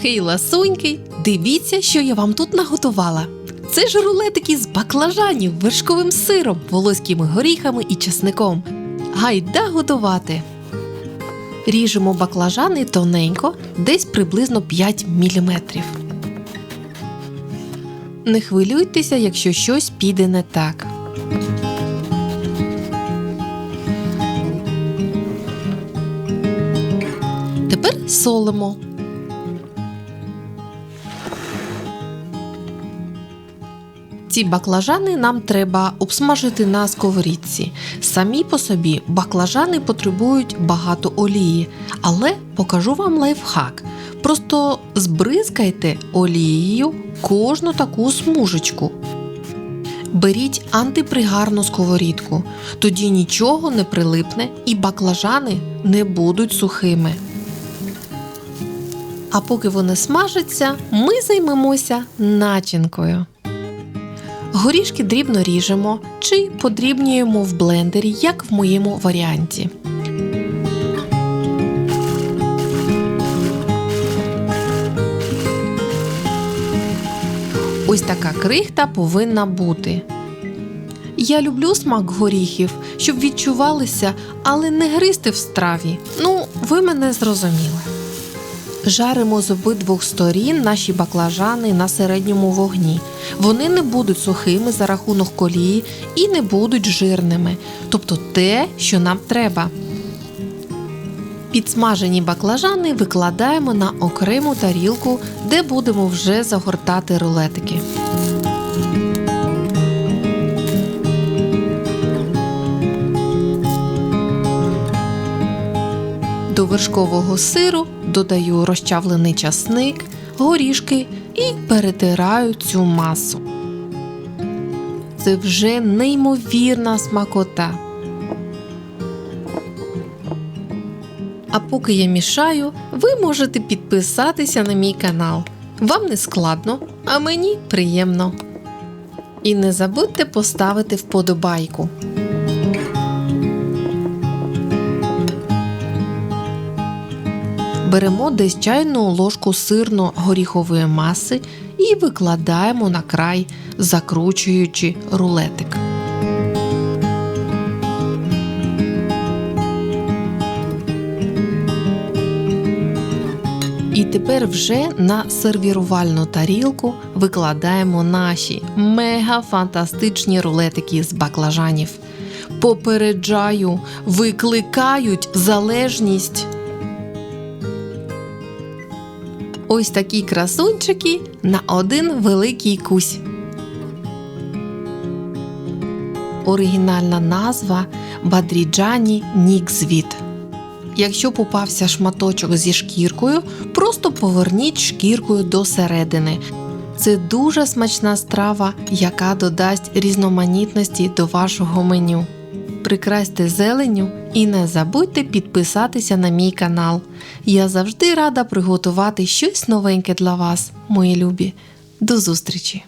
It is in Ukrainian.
Хей, ласуньки, дивіться, що я вам тут наготувала. Це ж рулетики з баклажанів, вершковим сиром, волоськими горіхами і чесником. Гайда готувати! Ріжемо баклажани тоненько, десь приблизно 5 мм. Не хвилюйтеся, якщо щось піде не так. Тепер солимо. Ці баклажани нам треба обсмажити на сковорідці. Самі по собі баклажани потребують багато олії, але покажу вам лайфхак. Просто збризкайте олією кожну таку смужечку. Беріть антипригарну сковорідку, тоді нічого не прилипне і баклажани не будуть сухими. А поки вони смажаться, ми займемося начинкою. Горішки дрібно ріжемо чи подрібнюємо в блендері, як в моєму варіанті. Ось така крихта повинна бути. Я люблю смак горіхів, щоб відчувалися, але не гризти в страві. Ну, ви мене зрозуміли. Жаримо з обидвох сторін наші баклажани на середньому вогні. Вони не будуть сухими за рахунок олії і не будуть жирними. Тобто те, що нам треба. Підсмажені баклажани викладаємо на окрему тарілку, де будемо вже загортати рулетики. До вершкового сиру додаю розчавлений часник, горішки і перетираю цю масу. Це вже неймовірна смакота. А поки я мішаю, ви можете підписатися на мій канал. Вам не складно, а мені приємно. І не забудьте поставити вподобайку. Беремо десь чайну ложку сирно-горіхової маси і викладаємо на край, закручуючи рулетик. І тепер вже на сервірувальну тарілку викладаємо наші мега-фантастичні рулетики з баклажанів. Попереджаю, викликають залежність. Ось такі красунчики на один великий кусь. Оригінальна назва – Бадріджані Нікзвіт. Якщо попався шматочок зі шкіркою, просто поверніть шкіркою до середини. Це дуже смачна страва, яка додасть різноманітності до вашого меню. Прикрасьте зеленню і не забудьте підписатися на мій канал. Я завжди рада приготувати щось новеньке для вас, мої любі. До зустрічі!